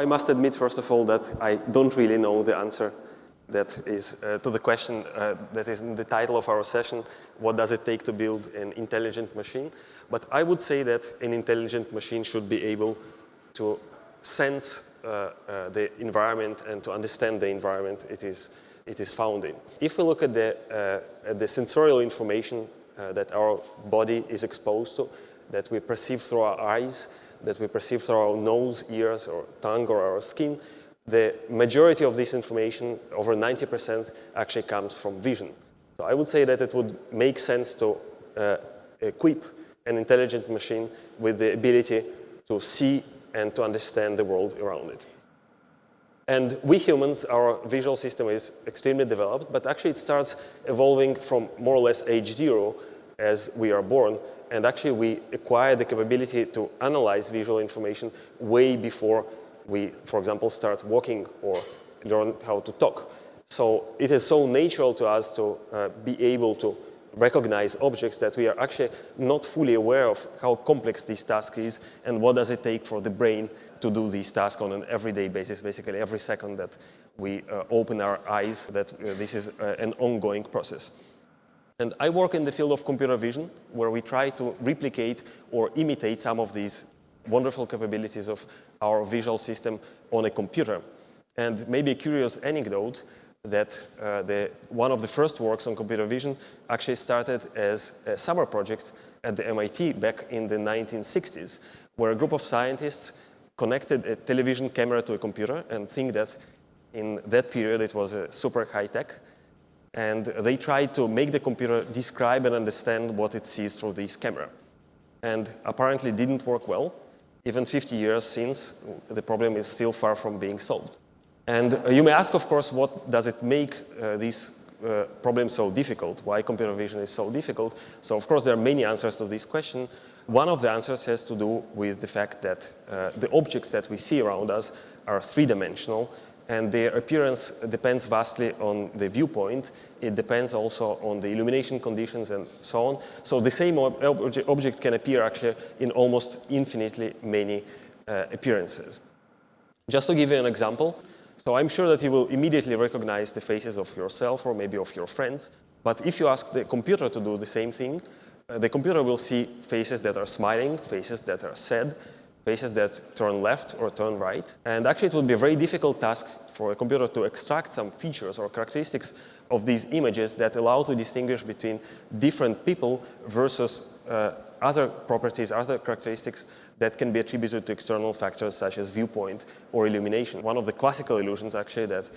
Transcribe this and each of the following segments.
I must admit, first of all, that I don't really know the answer that is to the question that is in the title of our session, what does it take to build an intelligent machine? But I would say that an intelligent machine should be able to sense the environment and to understand the environment it is found in. If we look at the sensorial information that our body is exposed to, that we perceive through our eyes, that we perceive through our nose, ears, or tongue, or our skin, the majority of this information, over 90%, actually comes from vision. So I would say that it would make sense to equip an intelligent machine with the ability to see and to understand the world around it. And we humans, our visual system is extremely developed, but actually it starts evolving from more or less age 0 as we are born. And actually we acquire the capability to analyze visual information way before we, for example, start walking or learn how to talk. So it is so natural to us to be able to recognize objects that we are actually not fully aware of how complex this task is and what does it take for the brain to do these tasks on an everyday basis, basically every second that we open our eyes, that this is an ongoing process. And I work in the field of computer vision, where we try to replicate or imitate some of these wonderful capabilities of our visual system on a computer. And maybe a curious anecdote that one of the first works on computer vision actually started as a summer project at the MIT back in the 1960s, where a group of scientists connected a television camera to a computer and think that in that period it was super high tech. And they tried to make the computer describe and understand what it sees through this camera. And apparently it didn't work well. Even 50 years since, the problem is still far from being solved. And you may ask, of course, what does it make this problem so difficult? Why computer vision is so difficult? So, of course, there are many answers to this question. One of the answers has to do with the fact that the objects that we see around us are three-dimensional, and their appearance depends vastly on the viewpoint. It depends also on the illumination conditions and so on. So the same object can appear actually in almost infinitely many appearances. Just to give you an example, so I'm sure that you will immediately recognize the faces of yourself or maybe of your friends. But if you ask the computer to do the same thing, the computer will see faces that are smiling, faces that are sad, faces that turn left or turn right. And actually it would be a very difficult task for a computer to extract some features or characteristics of these images that allow to distinguish between different people versus other properties, other characteristics that can be attributed to external factors such as viewpoint or illumination. One of the classical illusions actually that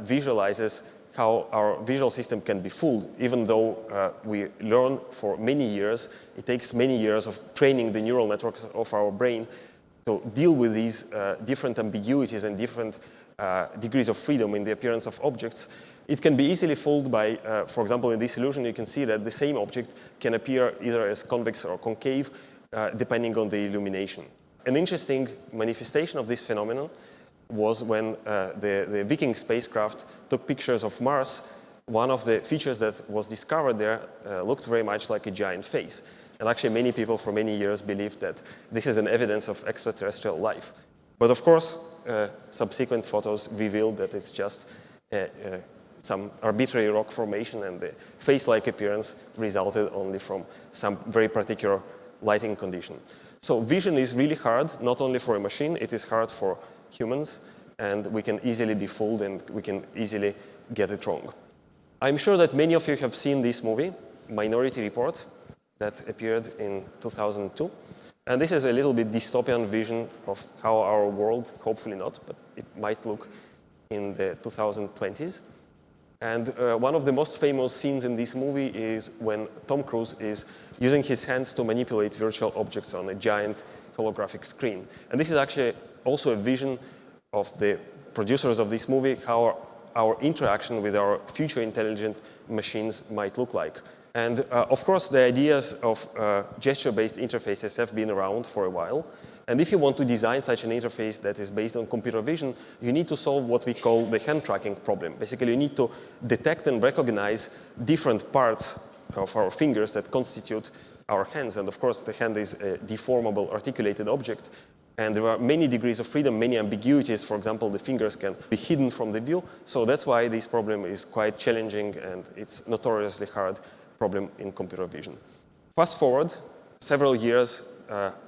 visualizes how our visual system can be fooled, even though we learn for many years. It takes many years of training the neural networks of our brain to deal with these different ambiguities and different degrees of freedom in the appearance of objects. It can be easily fooled by, for example, in this illusion, you can see that the same object can appear either as convex or concave, depending on the illumination. An interesting manifestation of this phenomenon was when the Viking spacecraft took pictures of Mars. One of the features that was discovered there looked very much like a giant face. And actually many people for many years believed that this is an evidence of extraterrestrial life. But of course, subsequent photos revealed that it's just some arbitrary rock formation, and the face-like appearance resulted only from some very particular lighting condition. So vision is really hard, not only for a machine, it is hard for humans, and we can easily be fooled and we can easily get it wrong. I'm sure that many of you have seen this movie, Minority Report, that appeared in 2002. And this is a little bit dystopian vision of how our world, hopefully not, but it might look in the 2020s. And one of the most famous scenes in this movie is when Tom Cruise is using his hands to manipulate virtual objects on a giant holographic screen. And this is actually also a vision of the producers of this movie, how our interaction with our future intelligent machines might look like. And of course, the ideas of gesture-based interfaces have been around for a while. And if you want to design such an interface that is based on computer vision, you need to solve what we call the hand tracking problem. Basically, you need to detect and recognize different parts of our fingers that constitute our hands. And of course, the hand is a deformable, articulated object. And there are many degrees of freedom, many ambiguities. For example, the fingers can be hidden from the view. So that's why this problem is quite challenging, and it's notoriously hard problem in computer vision. Fast forward several years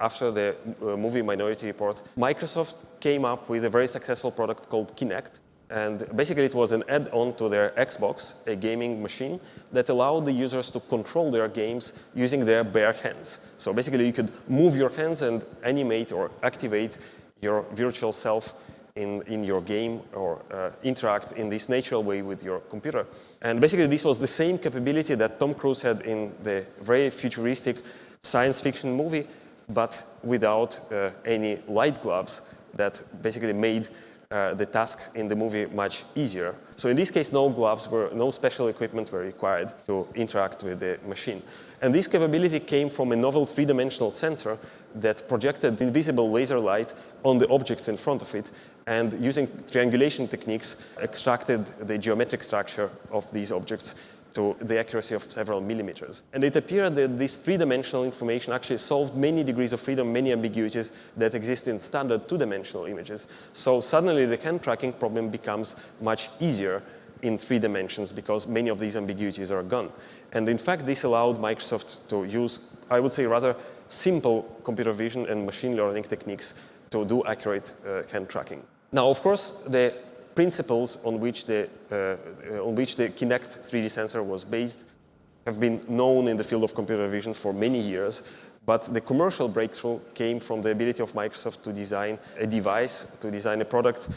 after the movie Minority Report, Microsoft came up with a very successful product called Kinect. And basically, it was an add-on to their Xbox, a gaming machine, that allowed the users to control their games using their bare hands. So basically, you could move your hands and animate or activate your virtual self in your game or interact in this natural way with your computer. And basically, this was the same capability that Tom Cruise had in the very futuristic science fiction movie, but without any light gloves that basically made the task in the movie much easier. So in this case, no special equipment were required to interact with the machine. And this capability came from a novel three-dimensional sensor that projected invisible laser light on the objects in front of it, and using triangulation techniques, extracted the geometric structure of these objects to the accuracy of several millimeters. And it appeared that this three-dimensional information actually solved many degrees of freedom, many ambiguities that exist in standard two-dimensional images. So suddenly the hand tracking problem becomes much easier in 3 dimensions because many of these ambiguities are gone. And in fact, this allowed Microsoft to use, I would say, rather simple computer vision and machine learning techniques to do accurate hand tracking. Now, of course, the principles on which the Kinect 3D sensor was based have been known in the field of computer vision for many years, but the commercial breakthrough came from the ability of Microsoft to design a device, to design a product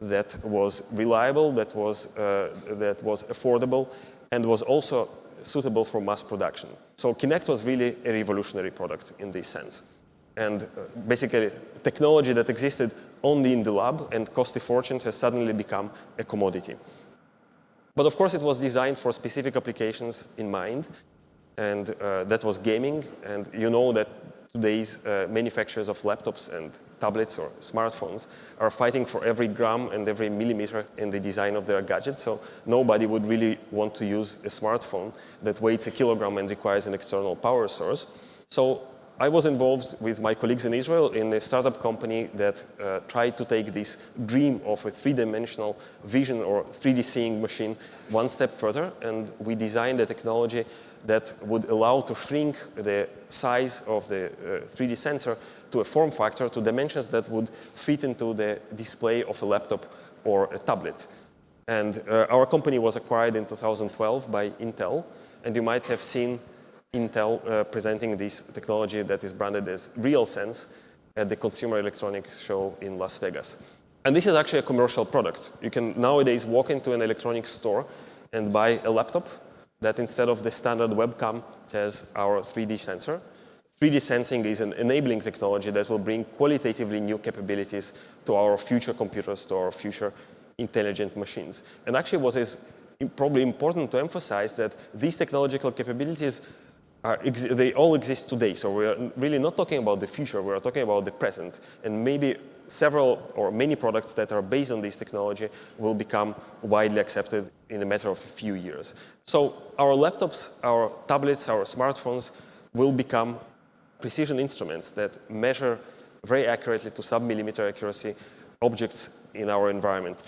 that was reliable, that was affordable, and was also suitable for mass production. So Kinect was really a revolutionary product in this sense. And basically, technology that existed only in the lab and cost a fortune has suddenly become a commodity. But of course, it was designed for specific applications in mind, and that was gaming. And you know that today's manufacturers of laptops and tablets or smartphones are fighting for every gram and every millimeter in the design of their gadgets. So nobody would really want to use a smartphone that weighs a kilogram and requires an external power source. So I was involved with my colleagues in Israel in a startup company that tried to take this dream of a three-dimensional vision or 3D seeing machine one step further, and we designed a technology that would allow to shrink the size of the 3D sensor to a form factor, to dimensions that would fit into the display of a laptop or a tablet. And our company was acquired in 2012 by Intel, and you might have seen Intel presenting this technology that is branded as RealSense at the Consumer Electronics Show in Las Vegas. And this is actually a commercial product. You can nowadays walk into an electronics store and buy a laptop that instead of the standard webcam has our 3D sensor. 3D sensing is an enabling technology that will bring qualitatively new capabilities to our future computers, to our future intelligent machines. And actually what is probably important to emphasize that these technological capabilities they all exist today. So we are really not talking about the future, we are talking about the present. And maybe several or many products that are based on this technology will become widely accepted in a matter of a few years. So our laptops, our tablets, our smartphones will become precision instruments that measure very accurately to sub-millimeter accuracy objects in our environment.